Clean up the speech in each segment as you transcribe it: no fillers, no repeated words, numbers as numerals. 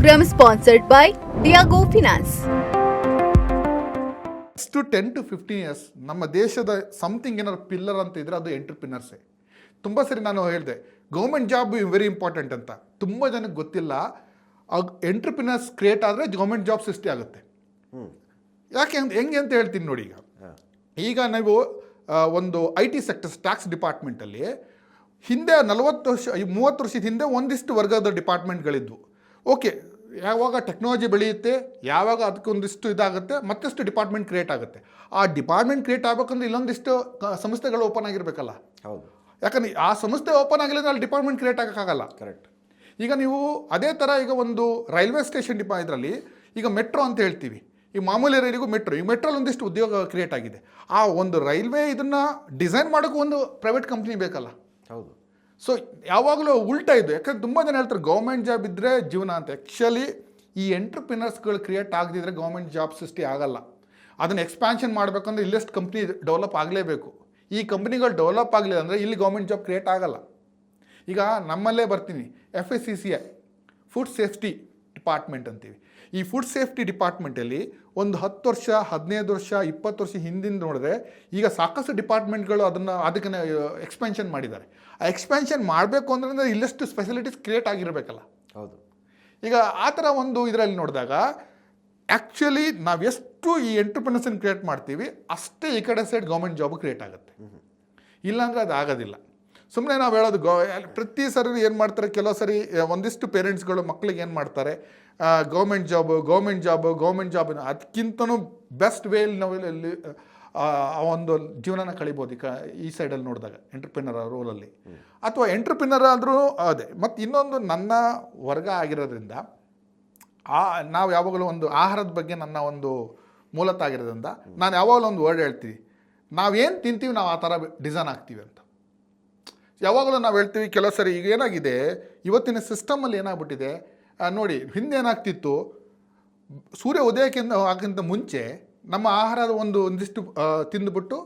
program sponsored by Diago Finance. Next 10 to 15 years ನಮ್ಮ ದೇಶದ something ಏನಾದ್ರು ಪಿಲ್ಲರ್ ಅಂತ ಇದ್ರೆ ಅದು ಎಂಟರ್ಪ್ರಿನರ್ಸೇ. ತುಂಬ ಸರಿ ನಾನು ಹೇಳಿದೆ ಗೌರ್ಮೆಂಟ್ ಜಾಬ್ ವೆರಿ ಇಂಪಾರ್ಟೆಂಟ್ ಅಂತ. ತುಂಬ ಜನಕ್ಕೆ ಗೊತ್ತಿಲ್ಲ, ಎಂಟರ್ಪ್ರಿನರ್ಸ್ ಕ್ರಿಯೇಟ್ ಆದರೆ ಗೌರ್ಮೆಂಟ್ ಜಾಬ್ ಸೃಷ್ಟಿ ಆಗುತ್ತೆ. ಯಾಕೆ ಹೆಂಗೆ ಅಂತ ಹೇಳ್ತೀನಿ ನೋಡಿ. ಈಗ ನೀವು ಒಂದು IT ಸೆಕ್ಟರ್ಸ್ ಟ್ಯಾಕ್ಸ್ ಡಿಪಾರ್ಟ್ಮೆಂಟಲ್ಲಿ ಹಿಂದೆ 40 ವರ್ಷ 30 ವರ್ಷದ ಹಿಂದೆ ಒಂದಿಷ್ಟು ವರ್ಗದ ಡಿಪಾರ್ಟ್ಮೆಂಟ್ಗಳಿದ್ವು. ಓಕೆ, ಯಾವಾಗ ಟೆಕ್ನಾಲಜಿ ಬೆಳೆಯುತ್ತೆ, ಯಾವಾಗ ಅದಕ್ಕೊಂದಿಷ್ಟು ಇದಾಗುತ್ತೆ, ಮತ್ತಷ್ಟು ಡಿಪಾರ್ಟ್ಮೆಂಟ್ ಕ್ರಿಯೇಟ್ ಆಗುತ್ತೆ. ಆ ಡಿಪಾರ್ಟ್ಮೆಂಟ್ ಕ್ರಿಯೇಟ್ ಆಗಬೇಕಂದ್ರೆ ಇಲ್ಲೊಂದಿಷ್ಟು ಸಂಸ್ಥೆಗಳು ಓಪನ್ ಆಗಿರಬೇಕಲ್ಲ. ಹೌದು, ಯಾಕಂದ್ರೆ ಆ ಸಂಸ್ಥೆ ಓಪನ್ ಆಗಿಲ್ಲ ಅಲ್ಲಿ ಡಿಪಾರ್ಟ್ಮೆಂಟ್ ಕ್ರಿಯೇಟ್ ಆಗೋಕ್ಕಾಗಲ್ಲ. ಕರೆಕ್ಟ್. ಈಗ ನೀವು ಅದೇ ಥರ ಈಗ ಒಂದು ರೈಲ್ವೆ ಸ್ಟೇಷನ್ ಇದರಲ್ಲಿ ಈಗ ಮೆಟ್ರೋ ಅಂತ ಹೇಳ್ತೀವಿ. ಈ ಮಾಮೂಲಿ ರೈಲಿಗೂ ಮೆಟ್ರೋ, ಈ ಮೆಟ್ರೋಲ್ಲಿ ಒಂದಿಷ್ಟು ಉದ್ಯೋಗ ಕ್ರಿಯೇಟ್ ಆಗಿದೆ. ಆ ಒಂದು ರೈಲ್ವೆ ಇದನ್ನು ಡಿಸೈನ್ ಮಾಡೋಕ್ಕೂ ಒಂದು ಪ್ರೈವೇಟ್ ಕಂಪ್ನಿ ಬೇಕಲ್ಲ. ಹೌದು. ಸೊ ಯಾವಾಗಲೂ ಉಲ್ಟಾ ಇದು. ಯಾಕಂದ್ರೆ ತುಂಬ ಜನ ಹೇಳ್ತಾರೆ ಗೌರ್ಮೆಂಟ್ ಜಾಬ್ ಇದ್ದರೆ ಜೀವನ ಅಂತ. ಆ್ಯಕ್ಚುಲಿ ಈ ಎಂಟರ್ಪ್ರಿನರ್ಸ್ಗಳು ಕ್ರಿಯೇಟ್ ಆಗದಿದ್ದರೆ ಗೌರ್ಮೆಂಟ್ ಜಾಬ್ ಸೃಷ್ಟಿ ಆಗಲ್ಲ. ಅದನ್ನು ಎಕ್ಸ್ಪ್ಯಾನ್ಷನ್ ಮಾಡಬೇಕಂದ್ರೆ ಇಲ್ಲೆಷ್ಟು ಕಂಪ್ನಿ ಡೆವಲಪ್ ಆಗಲೇಬೇಕು. ಈ ಕಂಪ್ನಿಗಳು ಡೆವಲಪ್ ಆಗಲಿಲ್ಲ ಅಂದರೆ ಇಲ್ಲಿ ಗೌರ್ಮೆಂಟ್ ಜಾಬ್ ಕ್ರಿಯೇಟ್ ಆಗಲ್ಲ. ಈಗ ನಮ್ಮಲ್ಲೇ ಬರ್ತೀನಿ, FSCCI ಫುಡ್ ಸೇಫ್ಟಿ ಡಿಪಾರ್ಟ್ಮೆಂಟ್ ಅಂತೀವಿ. ಈ ಫುಡ್ ಸೇಫ್ಟಿ ಡಿಪಾರ್ಟ್ಮೆಂಟಲ್ಲಿ ಒಂದು 10 ವರ್ಷ 15 ವರ್ಷ 20 ವರ್ಷ ಹಿಂದಿಂದ ನೋಡಿದ್ರೆ ಈಗ ಸಾಕಷ್ಟು ಡಿಪಾರ್ಟ್ಮೆಂಟ್ಗಳು ಅದಕ್ಕೆ ಎಕ್ಸ್ಪೆನ್ಷನ್ ಮಾಡಿದ್ದಾರೆ. ಆ ಎಕ್ಸ್ಪೆನ್ಷನ್ ಮಾಡಬೇಕು ಅಂದರೆ ಇಲ್ಲಷ್ಟು ಫೆಸಿಲಿಟೀಸ್ ಕ್ರಿಯೇಟ್ ಆಗಿರಬೇಕಲ್ಲ. ಹೌದು. ಈಗ ಆ ಥರ ಒಂದು ಇದರಲ್ಲಿ ನೋಡಿದಾಗ ಆ್ಯಕ್ಚುಲಿ ನಾವು ಎಷ್ಟು ಈ ಎಂಟರ್ಪ್ರಿನರ್ಸನ್ನು ಕ್ರಿಯೇಟ್ ಮಾಡ್ತೀವಿ ಅಷ್ಟೇ ಈ ಕಡೆ ಸೈಡ್ ಗೌರ್ಮೆಂಟ್ ಜಾಬ್ ಕ್ರಿಯೇಟ್ ಆಗುತ್ತೆ. ಇಲ್ಲಾಂದರೆ ಅದು ಆಗೋದಿಲ್ಲ. ಸುಮ್ಮನೆ ನಾವು ಹೇಳೋದು ಪ್ರತಿ ಸರಿ ಏನು ಮಾಡ್ತಾರೆ, ಕೆಲವು ಸರಿ ಒಂದಿಷ್ಟು ಪೇರೆಂಟ್ಸ್ಗಳು ಮಕ್ಕಳಿಗೆ ಏನು ಮಾಡ್ತಾರೆ, ಗೌರ್ಮೆಂಟ್ ಜಾಬ್ ಅದಕ್ಕಿಂತನೂ ಬೆಸ್ಟ್ ವೇಲಿ ನಾವು ಇಲ್ಲಿ ಆ ಒಂದು ಜೀವನನ ಕಳಿಬೋದು ಈ ಸೈಡಲ್ಲಿ ನೋಡಿದಾಗ ಎಂಟರ್ಪ್ರಿನರ್ ರೋಲಲ್ಲಿ. ಅಥವಾ ಎಂಟರ್ಪ್ರಿನರ್ ಆದರೂ ಅದೇ. ಮತ್ತು ಇನ್ನೊಂದು ನನ್ನ ವರ್ಗ ಆಗಿರೋದ್ರಿಂದ ನಾವು ಯಾವಾಗಲೂ ಒಂದು ಆಹಾರದ ಬಗ್ಗೆ ನನ್ನ ಒಂದು ಮೂಲತಃ ಆಗಿರೋದ್ರಿಂದ ನಾನು ಯಾವಾಗಲೂ ಒಂದು ವರ್ಡ್ ಹೇಳ್ತೀವಿ, ನಾವೇನು ತಿಂತೀವಿ ನಾವು ಆ ಥರ ಡಿಸೈನ್ ಆಗ್ತೀವಿ ಅಂತ. ಯಾವಾಗಲೂ ನಾವು ಹೇಳ್ತೀವಿ. ಕೆಲವು ಸರಿ ಈಗ ಏನಾಗಿದೆ, ಇವತ್ತಿನ ಸಿಸ್ಟಮಲ್ಲಿ ಏನಾಗ್ಬಿಟ್ಟಿದೆ ನೋಡಿ, ಹಿಂದೆ ಏನಾಗ್ತಿತ್ತು, ಸೂರ್ಯ ಉದಯಕ್ಕಿಂತ ಮುಂಚೆ ನಮ್ಮ ಆಹಾರದ ಒಂದಿಷ್ಟು ತಿಂದುಬಿಟ್ಟು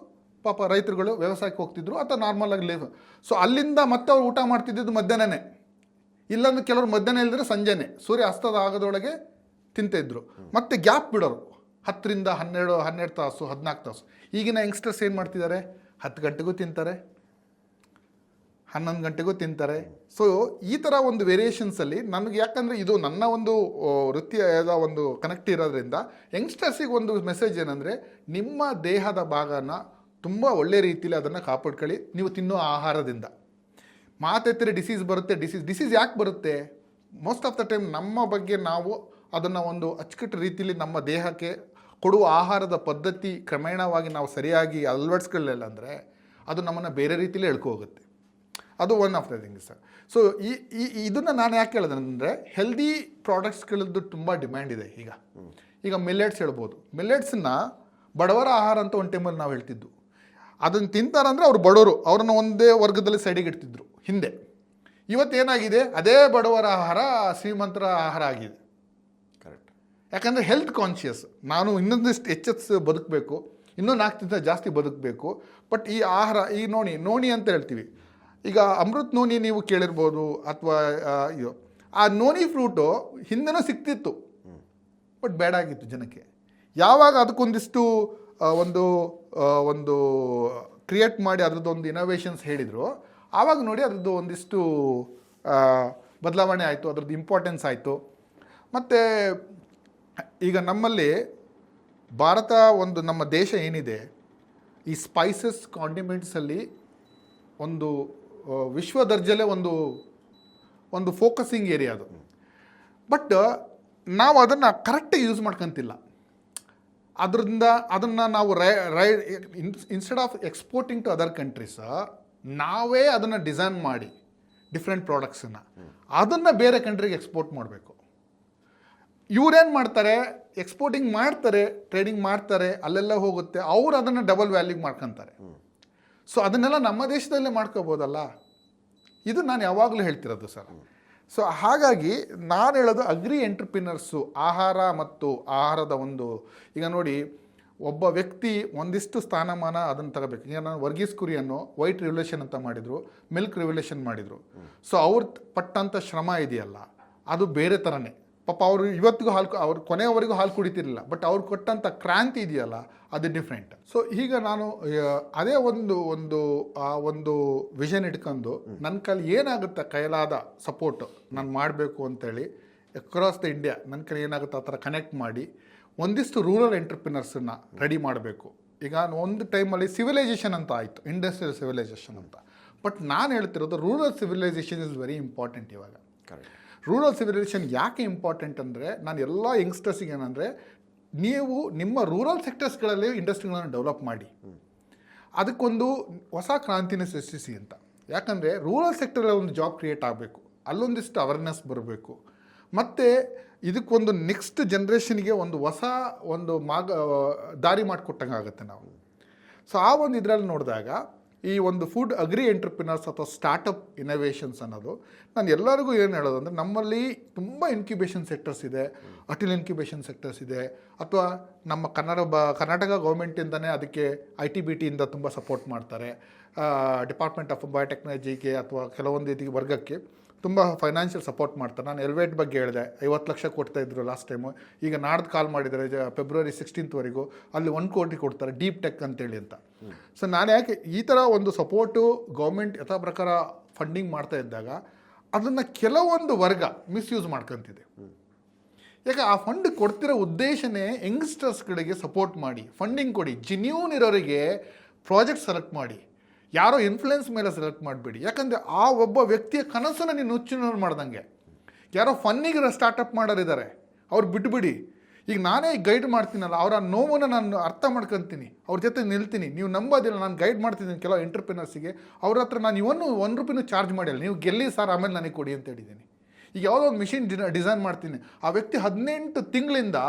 ಪಾಪ ರೈತರುಗಳು ವ್ಯವಸಾಯಕ್ಕೆ ಹೋಗ್ತಿದ್ರು ಅಥವಾ ನಾರ್ಮಲಾಗಿ ಲೇವ್. ಸೊ ಅಲ್ಲಿಂದ ಮತ್ತೆ ಅವ್ರು ಊಟ ಮಾಡ್ತಿದ್ದು ಮಧ್ಯಾಹ್ನನೇ, ಇಲ್ಲಾಂದ್ರೆ ಕೆಲವರು ಮಧ್ಯಾಹ್ನ ಇಲ್ಲದ್ರೆ ಸಂಜೆನೇ ಸೂರ್ಯ ಅಸ್ತದ ಆಗೋದ್ರೊಳಗೆ ತಿಂತಿದ್ರು. ಮತ್ತು ಗ್ಯಾಪ್ ಬಿಡೋರು 10ರಿಂದ 12 ತಾಸು 14 ತಾಸು. ಈಗಿನ ಯಂಗ್ಸ್ಟರ್ಸ್ ಏನು ಮಾಡ್ತಿದ್ದಾರೆ, 10 ಗಂಟೆಗೂ ತಿಂತಾರೆ, 11 ಗಂಟೆಗೂ ತಿಂತಾರೆ. ಸೊ ಈ ಥರ ಒಂದು ವೇರಿಯೇಷನ್ಸಲ್ಲಿ ನನಗೆ, ಯಾಕಂದರೆ ಇದು ನನ್ನ ಒಂದು ವೃತ್ತಿಯ ಒಂದು ಕನೆಕ್ಟ್ ಇರೋದ್ರಿಂದ ಯಂಗ್ಸ್ಟರ್ಸಿಗೆ ಒಂದು ಮೆಸೇಜ್ ಏನಂದರೆ, ನಿಮ್ಮ ದೇಹದ ಭಾಗನ ತುಂಬ ಒಳ್ಳೆ ರೀತಿಯಲ್ಲಿ ಅದನ್ನು ಕಾಪಾಡ್ಕೊಳ್ಳಿ ನೀವು ತಿನ್ನೋ ಆಹಾರದಿಂದ. ಮಾತೆತ್ತರೆ ಡಿಸೀಸ್ ಬರುತ್ತೆ. ಡಿಸೀಸ್ ಯಾಕೆ ಬರುತ್ತೆ? ಮೋಸ್ಟ್ ಆಫ್ ದ ಟೈಮ್ ನಮ್ಮ ಬಗ್ಗೆ ನಾವು ಅದನ್ನು ಒಂದು ಅಚ್ಚುಕಟ್ಟು ರೀತಿಯಲ್ಲಿ ನಮ್ಮ ದೇಹಕ್ಕೆ ಕೊಡುವ ಆಹಾರದ ಪದ್ಧತಿ ಕ್ರಮೇಣವಾಗಿ ನಾವು ಸರಿಯಾಗಿ ಅಳವಡಿಸ್ಕೊಳ್ಳಿಲ್ಲ ಅಂದರೆ ಅದು ನಮ್ಮನ್ನು ಬೇರೆ ರೀತಿಯಲ್ಲಿ ಹೋಗುತ್ತೆ. ಅದು one of the things. So ಇದನ್ನು ನಾನು ಯಾಕೆ ಹೇಳಿದೆ ಅಂದರೆ, ಹೆಲ್ದಿ ಪ್ರಾಡಕ್ಟ್ಸ್ಗಳದ್ದು ತುಂಬ ಡಿಮ್ಯಾಂಡ್ ಇದೆ ಈಗ ಮಿಲ್ಲೆಟ್ಸ್ ಹೇಳ್ಬೋದು. ಮಿಲ್ಲೆಟ್ಸನ್ನ ಬಡವರ ಆಹಾರ ಅಂತ ಒಂದು ಟೈಮಲ್ಲಿ ನಾವು ಹೇಳ್ತಿದ್ದು. ಅದನ್ನು ತಿಂತಾರಂದರೆ ಅವ್ರು ಬಡವರು, ಅವ್ರನ್ನ ಒಂದೇ ವರ್ಗದಲ್ಲಿ ಸೈಡಿಗೆ ಇಡ್ತಿದ್ರು ಹಿಂದೆ. ಇವತ್ತೇನಾಗಿದೆ, ಅದೇ ಬಡವರ ಆಹಾರ ಶ್ರೀಮಂತರ ಆಹಾರ ಆಗಿದೆ. ಕರೆಕ್ಟ್. ಯಾಕಂದರೆ ಹೆಲ್ತ್ ಕಾನ್ಷಿಯಸ್, ನಾನು ಇನ್ನೊಂದಿಷ್ಟು ಹೆಚ್ಚು ಬದುಕಬೇಕು, ಇನ್ನೂ 4 ದಿನ ಜಾಸ್ತಿ ಬದುಕಬೇಕು. ಬಟ್ ಈ ಆಹಾರ, ಈ ನೋಣಿ ಅಂತ ಹೇಳ್ತೀವಿ. ಈಗ ಅಮೃತ್ ನೋನಿ ನೀವು ಕೇಳಿರ್ಬೋದು, ಅಥವಾ ಇದು ಆ ನೋನಿ ಫ್ರೂಟು ಹಿಂದೆನೂ ಸಿಕ್ತಿತ್ತು, ಬಟ್ ಬೇಡ ಆಗಿತ್ತು ಜನಕ್ಕೆ. ಯಾವಾಗ ಅದಕ್ಕೊಂದಿಷ್ಟು ಒಂದು ಕ್ರಿಯೇಟ್ ಮಾಡಿ ಅದರದ್ದೊಂದು ಇನೋವೇಷನ್ಸ್ ಹೇಳಿದರು, ಆವಾಗ ನೋಡಿ ಅದರದ್ದು ಒಂದಿಷ್ಟು ಬದಲಾವಣೆ ಆಯಿತು, ಅದರದ್ದು ಇಂಪಾರ್ಟೆನ್ಸ್ ಆಯಿತು. ಮತ್ತು ಈಗ ನಮ್ಮಲ್ಲಿ ಭಾರತ ನಮ್ಮ ದೇಶ ಏನಿದೆ, ಈ ಸ್ಪೈಸಸ್ ಕಾಂಡಿಮೆಂಟ್ಸಲ್ಲಿ ಒಂದು ವಿಶ್ವ ದರ್ಜೆಲೆ ಒಂದು ಫೋಕಸಿಂಗ್ ಏರಿಯಾ ಅದು. ಬಟ್ ನಾವು ಅದನ್ನು ಕರೆಕ್ಟಾಗಿ ಯೂಸ್ ಮಾಡ್ಕೊತಿಲ್ಲ. ಅದನ್ನು ನಾವು instead of exporting to other countries, ನಾವೇ ಅದನ್ನು ಡಿಸೈನ್ ಮಾಡಿ ಡಿಫ್ರೆಂಟ್ ಪ್ರಾಡಕ್ಟ್ಸನ್ನು ಅದನ್ನು ಬೇರೆ ಕಂಟ್ರಿಗೆ ಎಕ್ಸ್ಪೋರ್ಟ್ ಮಾಡಬೇಕು. ಇವರೇನು ಮಾಡ್ತಾರೆ, ಎಕ್ಸ್ಪೋರ್ಟಿಂಗ್ ಮಾಡ್ತಾರೆ, ಟ್ರೇಡಿಂಗ್ ಮಾಡ್ತಾರೆ, ಅಲ್ಲೆಲ್ಲ ಹೋಗುತ್ತೆ, ಅವರು ಅದನ್ನು ಡಬಲ್ ವ್ಯಾಲ್ಯೂಗೆ ಮಾಡ್ಕೊತಾರೆ. ಸೊ ಅದನ್ನೆಲ್ಲ ನಮ್ಮ ದೇಶದಲ್ಲೇ ಮಾಡ್ಕೋಬೋದಲ್ಲ. ಇದು ನಾನು ಯಾವಾಗಲೂ ಹೇಳ್ತಿರೋದು ಸರ್. ಸೊ ಹಾಗಾಗಿ ನಾನು ಹೇಳೋದು ಅಗ್ರಿ ಎಂಟರ್ಪ್ರಿನರ್ಸು ಆಹಾರ ಮತ್ತು ಆಹಾರದ ಈಗ ನೋಡಿ, ಒಬ್ಬ ವ್ಯಕ್ತಿ ಒಂದಿಷ್ಟು ಸ್ಥಾನಮಾನ ಅದನ್ನು ತಗೋಬೇಕು. ಈಗ ನಾನು ವರ್ಗೀಸ್ ಕುರಿಯನ್ನು ವೈಟ್ ರೆವಲ್ಯೂಷನ್ ಅಂತ ಮಾಡಿದರು, ಮಿಲ್ಕ್ ರೆವಲ್ಯೂಷನ್ ಮಾಡಿದರು. ಸೊ ಅವ್ರು ಪಟ್ಟಂಥ ಶ್ರಮ ಇದೆಯಲ್ಲ ಅದು ಬೇರೆ ಥರನೇ. ಪಾಪ ಅವರು ಇವತ್ತಿಗೂ ಅವ್ರು ಕೊನೆಯವರೆಗೂ ಹಾಲು ಕುಡಿತಿರಲಿಲ್ಲ, ಬಟ್ ಅವ್ರು ಕೊಟ್ಟಂಥ ಕ್ರಾಂತಿ ಇದೆಯಲ್ಲ ಅದು ಡಿಫ್ರೆಂಟ್. ಸೊ ಈಗ ನಾನು ಅದೇ ಒಂದು ವಿಷನ್ ಇಟ್ಕೊಂಡು ನನ್ನ ಕೈಲಿ ಏನಾಗುತ್ತೆ ಕೈಲಾದ ಸಪೋರ್ಟು ನಾನು ಮಾಡಬೇಕು ಅಂತೇಳಿ ಅಕ್ರಾಸ್ ದ ಇಂಡಿಯಾ ನನ್ನ ಕೈ ಏನಾಗುತ್ತೆ ಆ ಥರ ಕನೆಕ್ಟ್ ಮಾಡಿ ಒಂದಿಷ್ಟು ರೂರಲ್ ಎಂಟರ್ಪ್ರಿನರ್ಸನ್ನು ರೆಡಿ ಮಾಡಬೇಕು. ಈಗ ಒಂದು ಟೈಮಲ್ಲಿ ಸಿವಿಲೈಸೇಷನ್ ಅಂತ ಆಯಿತು, ಇಂಡಸ್ಟ್ರಿಯಲ್ ಸಿವಿಲೈಸೇಷನ್ ಅಂತ. ಬಟ್ ನಾನು ಹೇಳ್ತಿರೋದು rural civilisation is very important ಇವಾಗ. ರೂರಲ್ ಸಿವಿಲೈಸೇಷನ್ ಯಾಕೆ ಇಂಪಾರ್ಟೆಂಟ್ ಅಂದರೆ ನಾನು ಎಲ್ಲ ಯಂಗ್ಸ್ಟರ್ಸಿಗೆ ಏನಂದರೆ ನೀವು ನಿಮ್ಮ ರೂರಲ್ ಸೆಕ್ಟರ್ಸ್ಗಳಲ್ಲಿ ಇಂಡಸ್ಟ್ರಿಗಳನ್ನು ಡೆವಲಪ್ ಮಾಡಿ, ಅದಕ್ಕೊಂದು ಹೊಸ ಕ್ರಾಂತಿನ ಸೃಷ್ಟಿಸಿ ಅಂತ. ಯಾಕಂದರೆ ರೂರಲ್ ಸೆಕ್ಟರಲ್ಲಿ ಒಂದು ಜಾಬ್ ಕ್ರಿಯೇಟ್ ಆಗಬೇಕು, ಅಲ್ಲೊಂದಿಷ್ಟು ಅವೇರ್ನೆಸ್ ಬರಬೇಕು, ಮತ್ತು ಇದಕ್ಕೊಂದು ನೆಕ್ಸ್ಟ್ ಜನ್ರೇಷನ್ಗೆ ಒಂದು ಹೊಸ ದಾರಿ ಮಾಡಿಕೊಟ್ಟಂಗೆ ಆಗುತ್ತೆ ನಾವು. ಸೊ ಆ ಒಂದು ಇದರಲ್ಲಿ ನೋಡಿದಾಗ ಈ ಒಂದು ಫುಡ್ ಅಗ್ರಿ ಎಂಟರ್ಪ್ರಿನರ್ಸ್ ಅಥವಾ ಸ್ಟಾರ್ಟಪ್ ಇನೋವೇಷನ್ಸ್ ಅನ್ನೋದು ನಾನು ಎಲ್ಲರಿಗೂ ಏನು ಹೇಳೋದು ಅಂದರೆ ನಮ್ಮಲ್ಲಿ ತುಂಬ ಇನ್ಕ್ಯುಬೇಷನ್ ಸೆಕ್ಟರ್ಸ್ ಇದೆ, ಅಟಲ್ ಇನ್ಕ್ಯುಬೇಷನ್ ಸೆಕ್ಟರ್ಸ್ ಇದೆ, ಅಥವಾ ನಮ್ಮ ಕರ್ನಾಟಕ ಗೌರ್ಮೆಂಟಿಂದನೇ ಅದಕ್ಕೆ ITBT ಇಂದ ತುಂಬ ಸಪೋರ್ಟ್ ಮಾಡ್ತಾರೆ. ಡಿಪಾರ್ಟ್ಮೆಂಟ್ ಆಫ್ ಬಯೋಟೆಕ್ನಾಲಜಿಗೆ ಅಥವಾ ಕೆಲವೊಂದು ಇದಕ್ಕೆ ವರ್ಗಕ್ಕೆ ತುಂಬ ಫೈನಾನ್ಷಿಯಲ್ ಸಪೋರ್ಟ್ ಮಾಡ್ತಾರೆ. ನಾನು ಎಲ್ವೇಟ್ ಬಗ್ಗೆ ಹೇಳಿದೆ, 50 ಲಕ್ಷ ಕೊಡ್ತಾಯಿದ್ರು ಲಾಸ್ಟ್ ಟೈಮು. ಈಗ ನಾಡ್ದು ಕಾಲ್ ಮಾಡಿದ್ದಾರೆ ಫೆಬ್ರವರಿ 16th ಅಲ್ಲಿ 1 ಕೋಟಿ ಕೊಡ್ತಾರೆ ಡೀಪ್ ಟೆಕ್ ಅಂತೇಳಿ ಅಂತ. ಸೊ ನಾನು ಯಾಕೆ ಈ ಥರ ಒಂದು ಸಪೋರ್ಟು ಗೌರ್ಮೆಂಟ್ ಯಥಾ ಪ್ರಕಾರ ಫಂಡಿಂಗ್ ಮಾಡ್ತಾ ಇದ್ದಾಗ ಅದನ್ನು ಕೆಲವೊಂದು ವರ್ಗ ಮಿಸ್ಯೂಸ್ ಮಾಡ್ಕೊತಿದೆ. ಯಾಕೆ ಆ ಫಂಡ್ ಕೊಡ್ತಿರೋ ಉದ್ದೇಶನೇ ಯಂಗ್ಸ್ಟರ್ಸ್ಗಳಿಗೆ ಸಪೋರ್ಟ್ ಮಾಡಿ, ಫಂಡಿಂಗ್ ಕೊಡಿ, ಜಿನ್ಯೂನ್ ಇರೋರಿಗೆ ಪ್ರಾಜೆಕ್ಟ್ ಸೆಲೆಕ್ಟ್ ಮಾಡಿ, ಯಾರೋ ಇನ್ಫ್ಲುಯೆನ್ಸ್ ಮೇಲೆ ಸೆಲೆಕ್ಟ್ ಮಾಡಬೇಡಿ. ಯಾಕಂದರೆ ಆ ಒಬ್ಬ ವ್ಯಕ್ತಿಯ ಕನಸನ್ನು ನೀನು ನುಚ್ಚುನೂರು ಮಾಡ್ದಂಗೆ. ಯಾರೋ ಫನ್ನಿಗೆ ಸ್ಟಾರ್ಟಪ್ ಮಾಡೋರಿದ್ದಾರೆ, ಅವ್ರು ಬಿಟ್ಬಿಡಿ. ಈಗ ನಾನೇ ಗೈಡ್ ಮಾಡ್ತೀನಲ್ಲ, ಅವರ ನೋವನ್ನು ನಾನು ಅರ್ಥ ಮಾಡ್ಕೊತೀನಿ, ಅವ್ರ ಜೊತೆ ನಿಲ್ತೀನಿ. ನೀವು ನಂಬೋದಿಲ್ಲ, ನಾನು ಗೈಡ್ ಮಾಡ್ತಿದ್ದೀನಿ ಕೆಲವು ಎಂಟರ್ಪ್ರಿನರ್ಸಿಗೆ. ಅವ್ರ ಹತ್ರ ನಾನು ಇವನು 1 ರೂಪಾಯಿನೂ ಚಾರ್ಜ್ ಮಾಡಿಲ್ಲ, ನೀವು ಗೆಲ್ಲಿ ಸರ್ ಆಮೇಲೆ ನನಗೆ ಕೊಡಿ ಅಂತ ಹೇಳಿದ್ದೀನಿ. ಈಗ ಯಾವುದೋ ಒಂದು ಮಿಷಿನ್ ಡಿಸೈನ್ ಮಾಡ್ತೀನಿ, ಆ ವ್ಯಕ್ತಿ 18 ತಿಂಗಳಿಂದ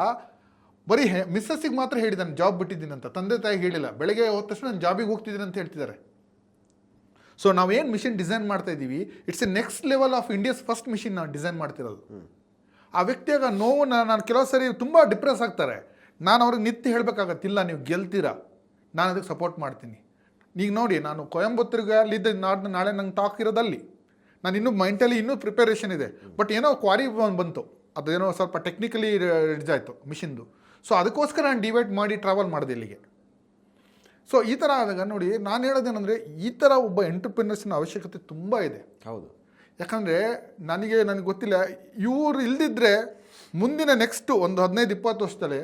ಬರೀ ಮಿಸ್ಸಸ್ಸಿಗೆ ಮಾತ್ರ ಹೇಳಿದ್ದಾನೆ ಜಾಬ್ ಬಿಟ್ಟಿದ್ದೀನಿ ಅಂತ, ತಂದೆ ತಾಯಿಗೆ ಹೇಳಿಲ್ಲ. ಬೆಳಗ್ಗೆ ಹೋದ ತಕ್ಷಣ ನಾನು ಜಾಬಿಗೆ ಹೋಗ್ತಿದ್ದೀನಿ ಅಂತ ಹೇಳ್ತಿದ್ದಾರೆ. ಸೊ ನಾವೇನು ಮಿಷಿನ್ ಡಿಸೈನ್ ಮಾಡ್ತಾ ಇದ್ದೀವಿ, it's A next level of India's first machine ನಾವು ಡಿಸೈನ್ ಮಾಡ್ತಿರೋದು. ಆ ವ್ಯಕ್ತಿಯಾಗ ನೋವನ್ನು ನಾನು ಕೆಲವು ಸರಿ ತುಂಬ ಡಿಪ್ರೆಸ್ ಆಗ್ತಾರೆ, ನಾನು ಅವ್ರಿಗೆ ನಿತ್ಯ ಹೇಳಬೇಕಾಗತ್ತಿಲ್ಲ ನೀವು ಗೆಲ್ತೀರಾ, ನಾನು ಅದಕ್ಕೆ ಸಪೋರ್ಟ್ ಮಾಡ್ತೀನಿ. ಈಗ ನೋಡಿ, ನಾನು ಕೊಯಂಬತ್ತೂರಿಗೆ ಅಲ್ಲಿದ್ದ ನಾಳೆ ನಂಗೆ ಟಾಕ್ ಇರೋದಲ್ಲಿ, ನಾನು ಇನ್ನೂ ಮೈಂಟಲಿ ಇನ್ನೂ ಪ್ರಿಪರೇಷನ್ ಇದೆ. ಬಟ್ ಏನೋ ಕ್ವಾರಿ ಬಂತು, ಅದೇನೋ ಸ್ವಲ್ಪ ಟೆಕ್ನಿಕಲಿ ಇದಾಯಿತು ಮಿಷಿನ್ದು. ಸೊ ಅದಕ್ಕೋಸ್ಕರ ನಾನು ಡಿವೈಡ್ ಮಾಡಿ ಟ್ರಾವೆಲ್ ಮಾಡಿದೆ ಇಲ್ಲಿಗೆ. ಸೊ ಈ ಥರ ಆದಾಗ ನೋಡಿ, ನಾನು ಹೇಳೋದೇನೆಂದರೆ ಈ ಥರ ಒಬ್ಬ ಎಂಟರ್ಪ್ರಿನರ್ಸಿನ ಅವಶ್ಯಕತೆ ತುಂಬ ಇದೆ. ಹೌದು. ಯಾಕಂದರೆ ನನಗೆ ಗೊತ್ತಿಲ್ಲ, ಇವರು ಇಲ್ದಿದ್ರೆ ಮುಂದಿನ ನೆಕ್ಸ್ಟು ಒಂದು 15-20 ವರ್ಷದಲ್ಲಿ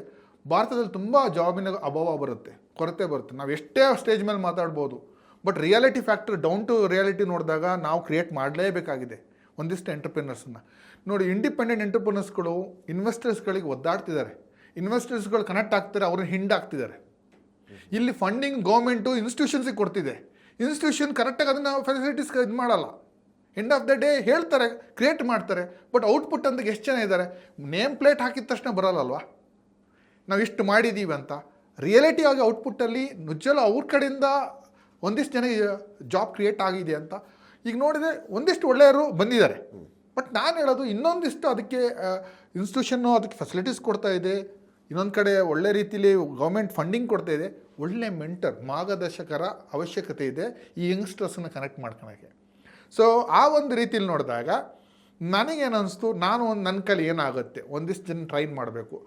ಭಾರತದಲ್ಲಿ ತುಂಬ ಜಾಬಿನ ಅಭಾವ ಬರುತ್ತೆ, ಕೊರತೆ ಬರುತ್ತೆ. ನಾವು ಎಷ್ಟೇ ಸ್ಟೇಜ್ ಮೇಲೆ ಮಾತಾಡ್ಬೋದು, but reality factor down to reality ನೋಡಿದಾಗ ನಾವು ಕ್ರಿಯೇಟ್ ಮಾಡಲೇಬೇಕಾಗಿದೆ ಒಂದಿಷ್ಟು ಎಂಟರ್ಪ್ರಿನರ್ಸನ್ನು. ನೋಡಿ, ಇಂಡಿಪೆಂಡೆಂಟ್ ಎಂಟರ್ಪ್ರಿನರ್ಸ್ಗಳು ಇನ್ವೆಸ್ಟರ್ಸ್ಗಳಿಗೆ ಒದ್ದಾಡ್ತಿದ್ದಾರೆ, ಇನ್ವೆಸ್ಟರ್ಸ್ಗಳು ಕನೆಕ್ಟ್ ಆಗ್ತಾರೆ, ಅವ್ರನ್ನ ಹಿಂಡಾಗ್ತಿದ್ದಾರೆ. ಇಲ್ಲಿ ಫಂಡಿಂಗ್ ಗೌರ್ಮೆಂಟು ಇನ್ಸ್ಟಿಟ್ಯೂಷನ್ಸಿಗೆ ಕೊಡ್ತಿದೆ, ಇನ್ಸ್ಟಿಟ್ಯೂಷನ್ ಕರೆಕ್ಟಾಗಿ ಅದನ್ನು ಫೆಸಿಲಿಟೀಸ್ ಇದು ಮಾಡಲ್ಲ. ಎಂಡ್ ಆಫ್ ದ ಡೇ ಹೇಳ್ತಾರೆ, ಕ್ರಿಯೇಟ್ ಮಾಡ್ತಾರೆ, ಬಟ್ ಔಟ್ಪುಟ್ ಅಂತ ಎಷ್ಟು ಜನ ಇದ್ದಾರೆ? ನೇಮ್ ಪ್ಲೇಟ್ ಹಾಕಿದ ತಕ್ಷಣ ಬರೋಲ್ಲಲ್ವ ನಾವು ಇಷ್ಟು ಮಾಡಿದ್ದೀವಿ ಅಂತ. ರಿಯಾಲಿಟಿ ಆಗಿ ಔಟ್ಪುಟ್ಟಲ್ಲಿ ನಿಜಲ್ಲ ಅವ್ರ ಕಡೆಯಿಂದ ಒಂದಿಷ್ಟು ಜನ ಜಾಬ್ ಕ್ರಿಯೇಟ್ ಆಗಿದೆ ಅಂತ. ಈಗ ನೋಡಿದರೆ ಒಂದಿಷ್ಟು ಒಳ್ಳೆಯವರು ಬಂದಿದ್ದಾರೆ, ಬಟ್ ನಾನು ಹೇಳೋದು ಇನ್ನೊಂದಿಷ್ಟು ಅದಕ್ಕೆ ಇನ್ಸ್ಟಿಟ್ಯೂಷನ್ನು ಅದಕ್ಕೆ ಫೆಸಿಲಿಟೀಸ್ ಕೊಡ್ತಾ ಇದೆ, ಇನ್ನೊಂದು ಕಡೆ ಒಳ್ಳೆ ರೀತಿಯಲ್ಲಿ ಗೌರ್ಮೆಂಟ್ ಫಂಡಿಂಗ್ ಕೊಡ್ತಾ ಇದೆ. ಒಳ್ಳೆ ಮೆಂಟರ್, ಮಾರ್ಗದರ್ಶಕರ ಅವಶ್ಯಕತೆ ಇದೆ ಈ ಯಂಗ್ಸ್ಟರ್ಸನ್ನು ಕನೆಕ್ಟ್ ಮಾಡ್ಕೊಳಕ್ಕೆ. ಸೊ ಆ ಒಂದು ರೀತಿಯಲ್ಲಿ ನೋಡಿದಾಗ ನನಗೇನು ಅನಿಸ್ತು, ನಾನು ನನ್ನ ಕೈಲಿ ಏನಾಗುತ್ತೆ ಒಂದಿಷ್ಟು ಜನ ಟ್ರೈನ್ ಮಾಡಬೇಕು.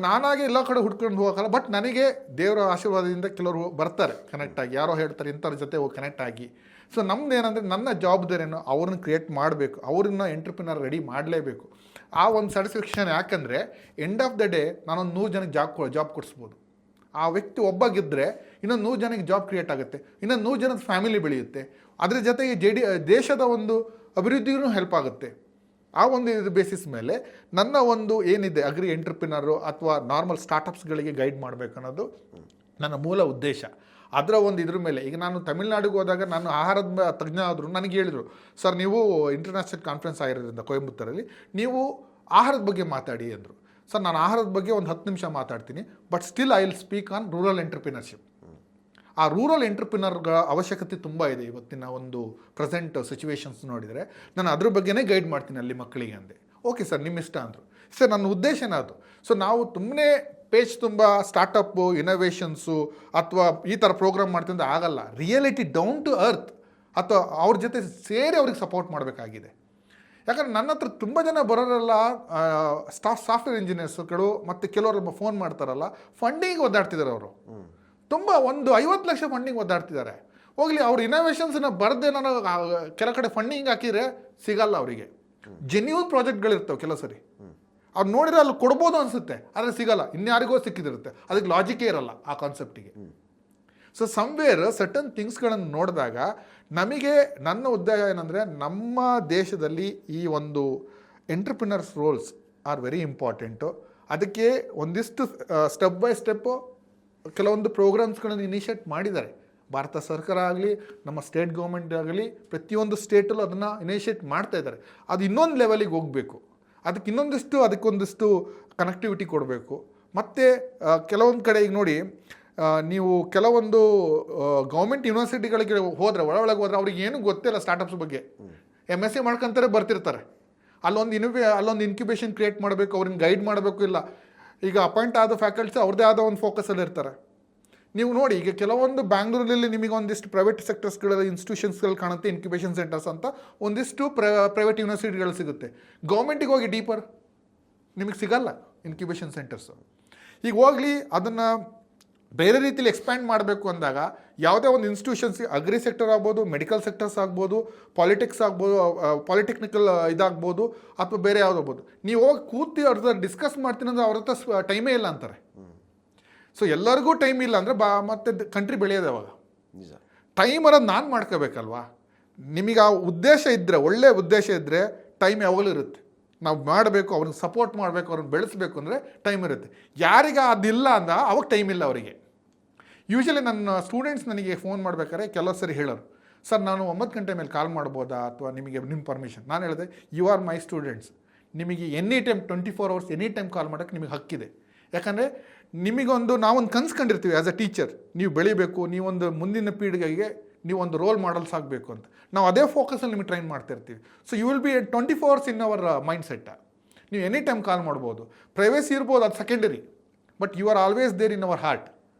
ನಾನಾಗೆ ಎಲ್ಲ ಕಡೆ ಹುಡ್ಕೊಂಡು ಹೋಗಲ್ಲ, ಬಟ್ ನನಗೆ ದೇವರ ಆಶೀರ್ವಾದದಿಂದ ಕೆಲವರು ಬರ್ತಾರೆ ಕನೆಕ್ಟ್ ಆಗಿ, ಯಾರೋ ಹೇಳ್ತಾರೆ ಇಂಥವ್ರ ಜೊತೆ ಹೋಗಿ ಕನೆಕ್ಟ್ ಆಗಿ. ಸೊ ನಮ್ದು ಏನಂದರೆ ನನ್ನ ಜವಾಬ್ದಾರಿಯನ್ನು ಅವ್ರನ್ನ ಕ್ರಿಯೇಟ್ ಮಾಡಬೇಕು, ಅವ್ರನ್ನ ಎಂಟರ್ಪ್ರಿನರ್ ರೆಡಿ ಮಾಡಲೇಬೇಕು. ಆ ಒಂದು ಸ್ಯಾಟಿಸ್ಫ್ಯಾಕ್ಷನ್. ಯಾಕಂದರೆ ಎಂಡ್ ಆಫ್ ದ ಡೇ ನಾನೊಂದು 100 ಜನಕ್ಕೆ ಜಾಬ್ ಕೊಡಿಸ್ಬೋದು. ಆ ವ್ಯಕ್ತಿ ಒಬ್ಬ ಗೆದ್ದರೆ ಇನ್ನೊಂದು 100 ಜನಕ್ಕೆ ಜಾಬ್ ಕ್ರಿಯೇಟ್ ಆಗುತ್ತೆ, ಇನ್ನೊಂದು 100 ಜನದ ಫ್ಯಾಮಿಲಿ ಬೆಳೆಯುತ್ತೆ, ಅದರ ಜೊತೆಗೆ ದೇಶದ ಒಂದು ಅಭಿವೃದ್ಧಿಗೂ ಹೆಲ್ಪ್ ಆಗುತ್ತೆ. ಆ ಒಂದು ಇದು ಬೇಸಿಸ್ ಮೇಲೆ ನನ್ನ ಒಂದು ಏನಿದೆ ಅಗ್ರಿ ಎಂಟರ್ಪ್ರಿನರು ಅಥವಾ ನಾರ್ಮಲ್ ಸ್ಟಾರ್ಟಪ್ಸ್ಗಳಿಗೆ ಗೈಡ್ ಮಾಡಬೇಕು ಅನ್ನೋದು ನನ್ನ ಮೂಲ ಉದ್ದೇಶ. ಅದರ ಒಂದು ಇದ್ರ ಮೇಲೆ ಈಗ ನಾನು ತಮಿಳ್ನಾಡಿಗೆ ಹೋದಾಗ ನಾನು ಆಹಾರದ ತಜ್ಞ ಆದರೂ ನನಗೆ ಹೇಳಿದರು, ಸರ್ ನೀವು ಇಂಟರ್ನ್ಯಾಷನಲ್ ಕಾನ್ಫರೆನ್ಸ್ ಆಗಿರೋದ್ರಿಂದ ಕೊಯಂಬತ್ತೂರಲ್ಲಿ ನೀವು ಆಹಾರದ ಬಗ್ಗೆ ಮಾತಾಡಿ ಅಂದರು. ಸರ್ ನಾನು ಆಹಾರದ ಬಗ್ಗೆ ಒಂದು 10 ನಿಮಿಷ ಮಾತಾಡ್ತೀನಿ, but still I will speak on rural entrepreneurship. ಆ ರೂರಲ್ ಎಂಟರ್ಪ್ರಿನರ್ಗಳ ಅವಶ್ಯಕತೆ ತುಂಬ ಇದೆ ಇವತ್ತಿನ ಒಂದು ಪ್ರೆಸೆಂಟ್ ಸಿಚುವೇಶನ್ಸ್ ನೋಡಿದರೆ. ನಾನು ಅದ್ರ ಬಗ್ಗೆನೇ ಗೈಡ್ ಮಾಡ್ತೀನಿ ಅಲ್ಲಿ ಮಕ್ಕಳಿಗೆ ಅಂದೆ. ಓಕೆ ಸರ್, ನಿಮ್ಮ ಇಷ್ಟ ಅಂದರು. ಸರ್ ನನ್ನ ಉದ್ದೇಶನೇ ಅದು. ಸೊ ನಾವು ತುಂಬನೇ ಪೇಜ್ ತುಂಬ ಸ್ಟಾರ್ಟಪ್ಪು ಇನೋವೇಷನ್ಸು ಅಥವಾ ಈ ಥರ ಪ್ರೋಗ್ರಾಮ್ ಮಾಡ್ತಿಂದ ಆಗಲ್ಲ. ರಿಯಾಲಿಟಿ ಡೌನ್ ಟು ಅರ್ತ್ ಅಥವಾ ಅವ್ರ ಜೊತೆ ಸೇರಿ ಅವ್ರಿಗೆ ಸಪೋರ್ಟ್ ಮಾಡಬೇಕಾಗಿದೆ. ಯಾಕಂದ್ರೆ ನನ್ನ ಹತ್ರ ತುಂಬ ಜನ ಬರೋರೆಲ್ಲ ಸಾಫ್ಟ್ವೇರ್ ಇಂಜಿನಿಯರ್ಸ್ಗಳು ಮತ್ತು ಕೆಲವರು ಫೋನ್ ಮಾಡ್ತಾರಲ್ಲ, ಫಂಡಿಂಗ್ ಒದ್ದಾಡ್ತಿದ್ದಾರೆ ಅವರು. ತುಂಬ ಒಂದು 50 ಲಕ್ಷ ಫಂಡಿಂಗ್ ಒದ್ದಾಡ್ತಿದ್ದಾರೆ. ಹೋಗಲಿ, ಅವ್ರ ಇನೋವೇಷನ್ಸ್ನ ಬರದೆ ನಾನು ಕೆಲ ಕಡೆ ಫಂಡಿಂಗ್ ಹಾಕಿದರೆ ಸಿಗಲ್ಲ ಅವರಿಗೆ. ಜೆನ್ಯೂನ್ ಪ್ರಾಜೆಕ್ಟ್ಗಳಿರ್ತವೆ ಕೆಲವು ಸರಿ, ಅವ್ರು ನೋಡಿದ್ರೆ ಅಲ್ಲಿ ಕೊಡ್ಬೋದು ಅನಿಸುತ್ತೆ, ಆದರೆ ಸಿಗಲ್ಲ, ಇನ್ಯಾರಿಗೋ ಸಿಕ್ಕಿದಿರುತ್ತೆ. ಅದಕ್ಕೆ ಲಾಜಿಕೇ ಇರಲ್ಲ ಆ ಕಾನ್ಸೆಪ್ಟಿಗೆ. ಸೊ ಸಮ್ವೇರ್ ಸರ್ಟನ್ ಥಿಂಗ್ಸ್ಗಳನ್ನು ನೋಡಿದಾಗ ನಮಗೆ ನನ್ನ ಉದ್ದೇಶ ಏನಂದರೆ, ನಮ್ಮ ದೇಶದಲ್ಲಿ ಈ ಒಂದು ಎಂಟ್ರಪ್ರಿನರ್ಸ್ ರೋಲ್ಸ್ ಆರ್ ವೆರಿ ಇಂಪಾರ್ಟೆಂಟು. ಅದಕ್ಕೆ ಒಂದಿಷ್ಟು ಸ್ಟೆಪ್ ಬೈ ಸ್ಟೆಪ್ಪು ಕೆಲವೊಂದು ಪ್ರೋಗ್ರಾಮ್ಸ್ಗಳನ್ನು ಇನಿಷಿಯೇಟ್ ಮಾಡಿದ್ದಾರೆ. ಭಾರತ ಸರ್ಕಾರ ಆಗಲಿ, ನಮ್ಮ ಸ್ಟೇಟ್ ಗೌರ್ಮೆಂಟ್ ಆಗಲಿ, ಪ್ರತಿಯೊಂದು ಸ್ಟೇಟಲ್ಲೂ ಅದನ್ನು ಇನಿಷಿಯೇಟ್ ಮಾಡ್ತಾ ಇದ್ದಾರೆ. ಅದು ಇನ್ನೊಂದು ಲೆವೆಲಿಗೆ ಹೋಗಬೇಕು. ಅದಕ್ಕೊಂದಿಷ್ಟು ಕನೆಕ್ಟಿವಿಟಿ ಕೊಡಬೇಕು. ಮತ್ತು ಕೆಲವೊಂದು ಕಡೆ ಈಗ ನೋಡಿ, ನೀವು ಕೆಲವೊಂದು ಗೌರ್ಮೆಂಟ್ ಯೂನಿವರ್ಸಿಟಿಗಳಿಗೆ ಹೋದರೆ, ಒಳಗೆ ಹೋದರೆ ಅವ್ರಿಗೆ ಏನೂ ಗೊತ್ತಿಲ್ಲ ಸ್ಟಾರ್ಟಪ್ಸ್ ಬಗ್ಗೆ. MSc ಮಾಡ್ಕೊಂತಾರೆ, ಬರ್ತಿರ್ತಾರೆ. ಅಲ್ಲೊಂದು ಇನ್ಕ್ಯುಬೇಷನ್ ಕ್ರಿಯೇಟ್ ಮಾಡಬೇಕು, ಅವ್ರನ್ನ ಗೈಡ್ ಮಾಡಬೇಕು. ಇಲ್ಲ, ಈಗ ಅಪಾಯಿಂಟ್ ಆದ ಫ್ಯಾಕಲ್ಟೀಸ್ ಅವ್ರದ್ದೇ ಆದ ಒಂದು ಫೋಕಸಲ್ಲಿ ಇರ್ತಾರೆ. ನೀವು ನೋಡಿ, ಈಗ ಕೆಲವೊಂದು ಬ್ಯಾಂಗ್ಳೂರಲ್ಲಿ ನಿಮಗೆ ಒಂದಿಷ್ಟು ಪ್ರೈವೇಟ್ ಸೆಕ್ಟರ್ಸ್ಗಳ ಇನ್ಸ್ಟಿಟ್ಯೂಷನ್ಸ್ಗಳು ಕಾಣುತ್ತೆ, ಇನ್ಕ್ಯುಬೇಷನ್ ಸೆಂಟರ್ಸ್ ಅಂತ ಒಂದಿಷ್ಟು ಪ್ರೈವೇಟ್ ಯೂನಿವರ್ಸಿಟಿಗಳು ಸಿಗುತ್ತೆ. ಗೌರ್ಮೆಂಟಿಗೆ ಹೋಗಿ ಡೀಪರ್ ನಿಮಗೆ ಸಿಗಲ್ಲ ಇನ್ಕ್ಯುಬೇಷನ್ ಸೆಂಟರ್ಸು. ಈಗ ಹೋಗಲಿ, ಅದನ್ನು ಬೇರೆ ರೀತಿಯಲ್ಲಿ ಎಕ್ಸ್ಪ್ಯಾಂಡ್ ಮಾಡಬೇಕು ಅಂದಾಗ ಯಾವುದೇ ಒಂದು ಇನ್ಸ್ಟಿಟ್ಯೂಷನ್ಸ್, ಅಗ್ರಿ ಸೆಕ್ಟರ್ ಆಗ್ಬೋದು, ಮೆಡಿಕಲ್ ಸೆಕ್ಟರ್ಸ್ ಆಗ್ಬೋದು, ಪಾಲಿಟಿಕ್ಸ್ ಆಗ್ಬೋದು, ಪಾಲಿಟೆಕ್ನಿಕಲ್ ಇದಾಗ್ಬೋದು, ಅಥವಾ ಬೇರೆ ಯಾವುದಾಗ್ಬೋದು, ನೀವು ಹೋಗಿ ಕೂತಿ ಅವ್ರ ಡಿಸ್ಕಸ್ ಮಾಡ್ತೀನಿ ಅಂದರೆ ಅವ್ರ ಹತ್ರ ಟೈಮೇ ಇಲ್ಲ ಅಂತಾರೆ. ಸೊ ಎಲ್ಲರಿಗೂ ಟೈಮ್ ಇಲ್ಲ ಅಂದರೆ ಮತ್ತೆ ಕಂಟ್ರಿ ಬೆಳೆಯೋದು ಯಾವಾಗ? ಟೈಮ್ ಅನ್ನೋದು ನಾನು ಮಾಡ್ಕೋಬೇಕಲ್ವಾ? ನಿಮಗೆ ಆ ಉದ್ದೇಶ ಇದ್ದರೆ, ಒಳ್ಳೆ ಉದ್ದೇಶ ಇದ್ದರೆ ಟೈಮ್ ಯಾವಾಗಲೂ ಇರುತ್ತೆ. ನಾವು ಮಾಡಬೇಕು, ಅವ್ರನ್ನ ಸಪೋರ್ಟ್ ಮಾಡಬೇಕು, ಅವ್ರನ್ನ ಬೆಳೆಸಬೇಕು ಅಂದರೆ ಟೈಮ್ ಇರುತ್ತೆ. ಯಾರಿಗೆ ಅದಿಲ್ಲ ಅಂದ ಅವಾಗ ಟೈಮ್ ಇಲ್ಲ ಅವರಿಗೆ. ಯೂಶಲಿ ನನ್ನ ಸ್ಟೂಡೆಂಟ್ಸ್ ನನಗೆ ಫೋನ್ ಮಾಡ್ಬೇಕಾದ್ರೆ ಕೆಲವು ಸರಿ ಹೇಳೋರು, ಸರ್ ನಾನು 9 ಗಂಟೆ ಮೇಲೆ ಕಾಲ್ ಮಾಡ್ಬೋದಾ, ಅಥವಾ ನಿಮ್ಮ ಪರ್ಮಿಷನ್? ನಾನು ಹೇಳಿದೆ, ಯು ಆರ್ ಮೈ ಸ್ಟೂಡೆಂಟ್ಸ್, ನಿಮಗೆ any time 24 hours any time ಕಾಲ್ ಮಾಡೋಕ್ಕೆ ನಿಮಗೆ ಹಕ್ಕಿದೆ. ಯಾಕಂದರೆ ನಾವೊಂದು ಕನ್ಸ್ಕೊಂಡಿರ್ತೀವಿ ಆ್ಯಸ್ ಅ ಟೀಚರ್, ನೀವು ಬೆಳಿಬೇಕು, ನೀವೊಂದು ಮುಂದಿನ ಪೀಳಿಗೆಗೆ ನೀವೊಂದು ರೋಲ್ ಮಾಡಲ್ಸ್ ಆಗಬೇಕು ಅಂತ. ನಾವು ಅದೇ ಫೋಕಸಲ್ಲಿ ನಿಮಗೆ ಟ್ರೈನ್ ಮಾಡ್ತಿರ್ತೀವಿ. So you will be 24 hours in our mind set. ನೀವು ಎನಿ ಟೈಮ್ ಕಾಲ್ ಮಾಡ್ಬೋದು, ಪ್ರೈವೇಸಿ ಇರ್ಬೋದು, ಅದು secondary, but you are always there in our heart.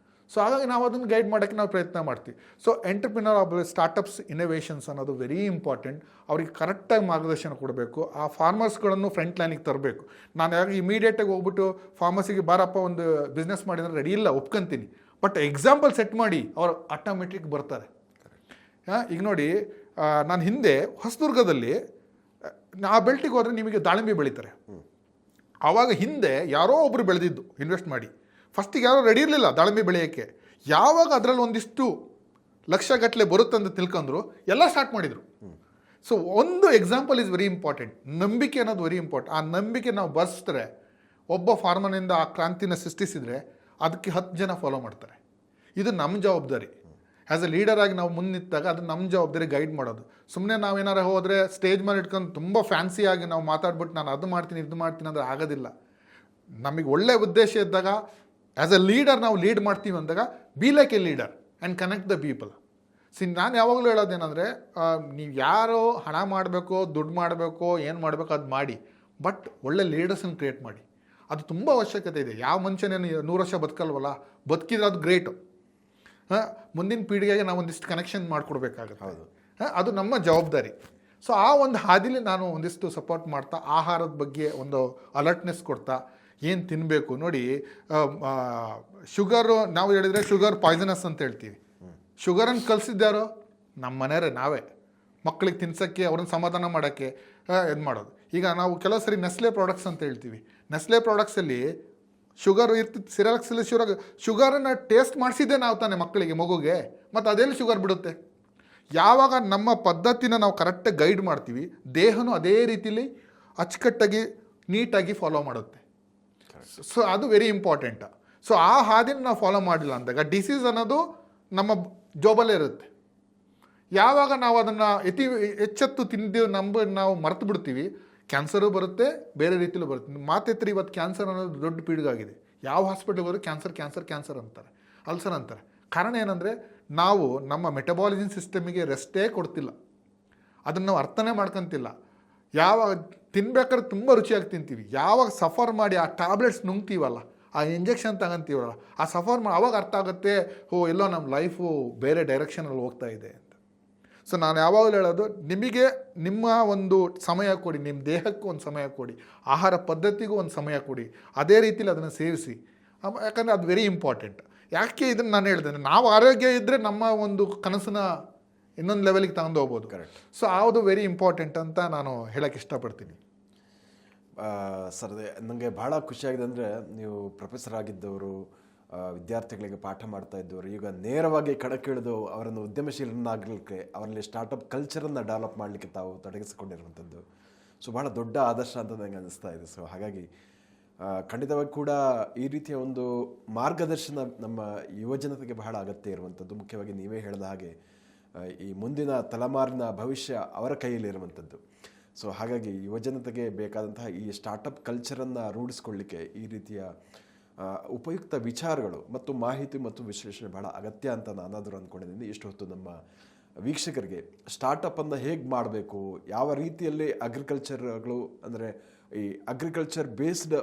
So ಹಾಗಾಗಿ ನಾವು ಅದನ್ನು ಗೈಡ್ ಮಾಡೋಕ್ಕೆ ನಾವು ಪ್ರಯತ್ನ ಮಾಡ್ತೀವಿ. ಸೊ ಎಂಟರ್ಪ್ರಿನರ್ ಸ್ಟಾರ್ಟಪ್ಸ್ ಇನೋವೇಷನ್ಸ್ ಅನ್ನೋದು ವೆರಿ ಇಂಪಾರ್ಟೆಂಟ್. ಅವ್ರಿಗೆ ಕರೆಕ್ಟಾಗಿ ಮಾರ್ಗದರ್ಶನ ಕೊಡಬೇಕು. ಆ ಫಾರ್ಮರ್ಸ್ಗಳನ್ನು ಫ್ರಂಟ್ ಲೈನಿಗೆ ತರಬೇಕು. ನಾನು ಯಾಕೆ ಇಮಿಡಿಯೇಟಾಗಿ ಹೋಗ್ಬಿಟ್ಟು ಫಾರ್ಮರ್ಸಿಗೆ ಬಾರಪ್ಪ ಒಂದು ಬಿಸ್ನೆಸ್ ಮಾಡಿದ್ರೆ ರೆಡಿ ಇಲ್ಲ, ಒಪ್ಕೊಂತೀನಿ, ಬಟ್ ಎಕ್ಸಾಂಪಲ್ ಸೆಟ್ ಮಾಡಿ ಅವ್ರು ಆಟೋಮೆಟಿಕ್ ಬರ್ತಾರೆ. ಈಗ ನೋಡಿ, ನಾನು ಹಿಂದೆ ಹೊಸದುರ್ಗದಲ್ಲಿ ಆ ಬೆಲ್ಟಿಗೆ ಹೋದರೆ ನಿಮಗೆ ದಾಳಿಂಬೆ ಬೆಳೀತಾರೆ. ಆವಾಗ ಹಿಂದೆ ಯಾರೋ ಒಬ್ಬರು ಬೆಳೆದಿದ್ದು ಇನ್ವೆಸ್ಟ್ ಮಾಡಿ, ಫಸ್ಟಿಗೆ ಯಾರೋ ರೆಡಿ ಇರಲಿಲ್ಲ ದಾಳಿಂಬೆ ಬೆಳೆಯೋಕ್ಕೆ. ಯಾವಾಗ ಅದರಲ್ಲಿ ಒಂದಿಷ್ಟು ಲಕ್ಷಗಟ್ಟಲೆ ಬರುತ್ತಂತ ತಿಳ್ಕೊಂಡ್ರು, ಎಲ್ಲ ಸ್ಟಾರ್ಟ್ ಮಾಡಿದರು. ಸೊ ಒಂದು ಎಕ್ಸಾಂಪಲ್ ಈಸ್ ವೆರಿ ಇಂಪಾರ್ಟೆಂಟ್. ನಂಬಿಕೆ ಅನ್ನೋದು ವೆರಿ ಇಂಪಾರ್ಟೆಂಟ್. ಆ ನಂಬಿಕೆ ನಾವು ಬರೆಸಿದ್ರೆ, ಒಬ್ಬ ಫಾರ್ಮರ್ನಿಂದ ಆ ಕ್ರಾಂತಿನ ಸೃಷ್ಟಿಸಿದರೆ ಅದಕ್ಕೆ 10 ಜನ ಫಾಲೋ ಮಾಡ್ತಾರೆ. ಇದು ನಮ್ಮ ಜವಾಬ್ದಾರಿ. ಆ್ಯಸ್ ಎ ಲೀಡರಾಗಿ ನಾವು ಮುಂದೆ ನಿಂತಾಗ ಅದು ನಮ್ಮ ಜವಾಬ್ದಾರಿ ಗೈಡ್ ಮಾಡೋದು. ಸುಮ್ಮನೆ ನಾವೇನಾರು ಹೋದರೆ ಸ್ಟೇಜ್ ಮೇಲೆ ಇಟ್ಕೊಂಡು ತುಂಬ ಫ್ಯಾನ್ಸಿಯಾಗಿ ನಾವು ಮಾತಾಡ್ಬಿಟ್ಟು ನಾನು ಅದು ಮಾಡ್ತೀನಿ ಇದು ಮಾಡ್ತೀನಿ ಅಂದರೆ ಆಗೋದಿಲ್ಲ. ನಮಗೆ ಒಳ್ಳೆಯ ಉದ್ದೇಶ ಇದ್ದಾಗ ಆ್ಯಸ್ ಎ ಲೀಡರ್ ನಾವು ಲೀಡ್ ಮಾಡ್ತೀವಿ ಅಂದಾಗ be like A leader and connect the people. ನಾನು ಯಾವಾಗಲೂ ಹೇಳೋದೇನೆಂದರೆ, ನೀವು ಯಾರೋ ಹಣ ಮಾಡಬೇಕೋ, ದುಡ್ಡು ಮಾಡಬೇಕೋ, ಏನು ಮಾಡಬೇಕೋ ಅದು ಮಾಡಿ, ಬಟ್ ಒಳ್ಳೆ ಲೀಡರ್ಸನ್ನು ಕ್ರಿಯೇಟ್ ಮಾಡಿ. ಅದು ತುಂಬ ಅವಶ್ಯಕತೆ ಇದೆ. ಯಾವ ಮನುಷ್ಯನೇನು 100 ವರ್ಷ ಬದುಕಲ್ವಲ್ಲ, ಬದುಕಿದ್ರೆ ಅದು ಗ್ರೇಟು. ಮುಂದಿನ ಪೀಳಿಗೆಗೆ ನಾವು ಒಂದಿಷ್ಟು ಕನೆಕ್ಷನ್ ಮಾಡಿಕೊಡ್ಬೇಕಾಗುತ್ತೆ. ಅದು ನಮ್ಮ ಜವಾಬ್ದಾರಿ. ಸೊ ಆ ಒಂದು ಹಾದಿಲಿ ನಾನು ಒಂದಿಷ್ಟು ಸಪೋರ್ಟ್ ಮಾಡ್ತಾ, ಆಹಾರದ ಬಗ್ಗೆ ಒಂದು ಅಲರ್ಟ್ನೆಸ್ ಕೊಡ್ತಾ, ಏನು ತಿನ್ನಬೇಕು ನೋಡಿ. ಶುಗರು ನಾವು ಹೇಳಿದರೆ ಶುಗರ್ ಪಾಯ್ಸನಸ್ ಅಂತ ಹೇಳ್ತೀವಿ. ಶುಗರನ್ನು ಕಲಿಸಿದ್ದಾರೋ ನಮ್ಮ ಮನೆಯವರೇ, ನಾವೇ ಮಕ್ಕಳಿಗೆ ತಿನ್ಸೋಕ್ಕೆ, ಅವ್ರನ್ನ ಸಮಾಧಾನ ಮಾಡೋಕ್ಕೆ ಇದು ಮಾಡೋದು. ಈಗ ನಾವು ಕೆಲವು ಸರಿ ನೆಸ್ಲೆ ಪ್ರಾಡಕ್ಟ್ಸ್ ಅಂತ ಹೇಳ್ತೀವಿ. ನೆಸ್ಲೆ ಪ್ರಾಡಕ್ಟ್ಸಲ್ಲಿ ಶುಗರ್ ಇರ್ತಿತ್ತು, ಸಿರಾಕ್ಸಲ್ಲಿ ಶುಗರನ್ನು ಟೇಸ್ಟ್ ಮಾಡಿಸಿದ್ದೆ ನಾವು ತಾನೇ ಮಕ್ಕಳಿಗೆ, ಮಗುಗೆ, ಮತ್ತು ಅದೆಲ್ಲಿ ಶುಗರ್ ಬಿಡುತ್ತೆ? ಯಾವಾಗ ನಮ್ಮ ಪದ್ಧತಿನ ನಾವು ಕರೆಕ್ಟಾಗಿ ಗೈಡ್ ಮಾಡ್ತೀವಿ, ದೇಹನೂ ಅದೇ ರೀತಿಲಿ ಅಚ್ಚುಕಟ್ಟಾಗಿ ನೀಟಾಗಿ ಫಾಲೋ ಮಾಡುತ್ತೆ. ಸೊ ಅದು ವೆರಿ ಇಂಪಾರ್ಟೆಂಟ್. ಸೊ ಆ ಹಾದಿನ ನಾವು ಫಾಲೋ ಮಾಡಿಲ್ಲ ಅಂದಾಗ ಡಿಸೀಸ್ ಅನ್ನೋದು ನಮ್ಮ ಜೋಬಲ್ಲೇ ಇರುತ್ತೆ. ಯಾವಾಗ ನಾವು ಅದನ್ನು ಎಚ್ಚೆತ್ತು ತಿಂದು ನಾವು ಮರೆತು ಬಿಡ್ತೀವಿ, ಕ್ಯಾನ್ಸರು ಬರುತ್ತೆ, ಬೇರೆ ರೀತಿಯಲ್ಲೂ ಬರುತ್ತೆ. ಮಾತೆತ್ತರ ಇವತ್ತು ಕ್ಯಾನ್ಸರ್ ಅನ್ನೋದು ದೊಡ್ಡ ಪೀಳಿಗಾಗಿದೆ. ಯಾವ ಹಾಸ್ಪಿಟಲ್ಗೆ ಹೋದರೂ ಕ್ಯಾನ್ಸರ್ ಅಂತಾರೆ, ಅಲ್ಸರ್ ಅಂತಾರೆ. ಕಾರಣ ಏನಂದರೆ, ನಾವು ನಮ್ಮ ಮೆಟಬಾಲಿಸಮ್ ಸಿಸ್ಟಮಿಗೆ ರೆಸ್ಟೇ ಕೊಡ್ತಿಲ್ಲ, ಅದನ್ನು ನಾವು ಅರ್ಥನೇ ಮಾಡ್ಕೊತಿಲ್ಲ. ಯಾವಾಗ ತಿನ್ಬೇಕಾದ್ರೆ ತುಂಬ ರುಚಿಯಾಗಿ ತಿಂತೀವಿ, ಯಾವಾಗ ಸಫರ್ ಮಾಡಿ ಆ ಟ್ಯಾಬ್ಲೆಟ್ಸ್ ನುಂಗ್ತೀವಲ್ಲ, ಆ ಇಂಜೆಕ್ಷನ್ ತಗೊಂತೀವಲ್ಲ, ಆ ಸಫರ್ ಮಾಡಿ ಆವಾಗ ಅರ್ಥ ಆಗುತ್ತೆ, ಎಲ್ಲೋ ನಮ್ಮ ಲೈಫು ಬೇರೆ ಡೈರೆಕ್ಷನಲ್ಲಿ ಹೋಗ್ತಾ ಇದೆ ಅಂತ. ಸೊ ನಾನು ಯಾವಾಗಲೂ ಹೇಳೋದು, ನಿಮಗೆ ನಿಮ್ಮ ಒಂದು ಸಮಯ ಕೊಡಿ, ನಿಮ್ಮ ದೇಹಕ್ಕೂ ಒಂದು ಸಮಯ ಕೊಡಿ, ಆಹಾರ ಪದ್ಧತಿಗೂ ಒಂದು ಸಮಯ ಕೊಡಿ, ಅದೇ ರೀತಿಲಿ ಅದನ್ನು ಸೇವಿಸಿ. ಯಾಕಂದರೆ ಅದು ವೆರಿ ಇಂಪಾರ್ಟೆಂಟ್. ಯಾಕೆ ಇದನ್ನು ನಾನು ಹೇಳಿದೆ, ನಾವು ಆರೋಗ್ಯ ಇದ್ದರೆ ನಮ್ಮ ಒಂದು ಕನಸನ್ನ ಇನ್ನೊಂದು ಲೆವೆಲಿಗೆ ತಗೊಂಡು ಹೋಗ್ಬೋದು. ಕರೆಕ್ಟ್. ಸೊ ಅದು ವೆರಿ ಇಂಪಾರ್ಟೆಂಟ್ ಅಂತ ನಾನು ಹೇಳೋಕ್ಕೆ ಇಷ್ಟಪಡ್ತೀನಿ. ಸರ್, ನನಗೆ ಭಾಳ ಖುಷಿಯಾಗಿದೆ ಅಂದರೆ, ನೀವು ಪ್ರೊಫೆಸರ್ ಆಗಿದ್ದವರು, ವಿದ್ಯಾರ್ಥಿಗಳಿಗೆ ಪಾಠ ಮಾಡ್ತಾ ಇದ್ದವರು, ಈಗ ನೇರವಾಗಿ ಕಣಕ್ಕಿಳಿದು ಅವರನ್ನು ಉದ್ಯಮಶೀಲನಾಗಲಿಕ್ಕೆ, ಅವರಲ್ಲಿ ಸ್ಟಾರ್ಟಪ್ ಕಲ್ಚರನ್ನು ಡೆವಲಪ್ ಮಾಡಲಿಕ್ಕೆ ತಾವು ತೊಡಗಿಸಿಕೊಂಡಿರುವಂಥದ್ದು. ಸೊ ಭಾಳ ದೊಡ್ಡ ಆದರ್ಶ ಅಂತ ನನಗೆ ಅನ್ನಿಸ್ತಾ ಇದೆ. ಸೊ ಹಾಗಾಗಿ ಖಂಡಿತವಾಗಿ ಕೂಡ ಈ ರೀತಿಯ ಒಂದು ಮಾರ್ಗದರ್ಶನ ನಮ್ಮ ಯುವಜನತೆಗೆ ಬಹಳ ಅಗತ್ಯ ಇರುವಂಥದ್ದು. ಮುಖ್ಯವಾಗಿ ನೀವೇ ಹೇಳಿದ ಹಾಗೆ ಈ ಮುಂದಿನ ತಲೆಮಾರಿನ ಭವಿಷ್ಯ ಅವರ ಕೈಯಲ್ಲಿರುವಂಥದ್ದು. ಸೊ ಹಾಗಾಗಿ ಯುವಜನತೆಗೆ ಬೇಕಾದಂತಹ ಈ ಸ್ಟಾರ್ಟಪ್ ಕಲ್ಚರನ್ನು ರೂಢಿಸ್ಕೊಳ್ಳಿಕ್ಕೆ ಈ ರೀತಿಯ ಉಪಯುಕ್ತ ವಿಚಾರಗಳು ಮತ್ತು ಮಾಹಿತಿ ಮತ್ತು ವಿಶ್ಲೇಷಣೆ ಬಹಳ ಅಗತ್ಯ ಅಂತ ನಾನಾದರೂ ಅಂದ್ಕೊಂಡಿದ್ದೀನಿ. ಇಷ್ಟು ಹೊತ್ತು ನಮ್ಮ ವೀಕ್ಷಕರಿಗೆ ಸ್ಟಾರ್ಟಪ್ಪನ್ನು ಹೇಗೆ ಮಾಡಬೇಕು, ಯಾವ ರೀತಿಯಲ್ಲಿ ಅಗ್ರಿಕಲ್ಚರ್ಗಳು ಅಂದರೆ ಈ ಅಗ್ರಿಕಲ್ಚರ್ ಬೇಸ್ಡ್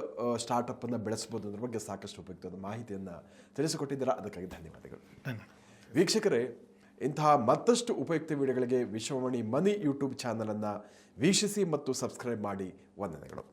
ಸ್ಟಾರ್ಟಪ್ಪನ್ನು ಬೆಳೆಸ್ಬೋದು ಅನ್ನೋದ್ರ ಬಗ್ಗೆ ಸಾಕಷ್ಟು ಉಪಯುಕ್ತವಾದ ಮಾಹಿತಿಯನ್ನು ತಿಳಿಸಿಕೊಟ್ಟಿದ್ದೀರಾ. ಅದಕ್ಕಾಗಿ ಧನ್ಯವಾದಗಳು. ವೀಕ್ಷಕರೇ, ಇಂತಹ ಮತ್ತಷ್ಟು ಉಪಯುಕ್ತ ವಿಡಿಯೋಗಳಿಗೆ ವಿಶ್ವವಾಣಿ ಮನಿ ಯೂಟ್ಯೂಬ್ ಚಾನಲನ್ನು ವೀಕ್ಷಿಸಿ ಮತ್ತು ಸಬ್ಸ್ಕ್ರೈಬ್ ಮಾಡಿ. ವಂದನೆಗಳು.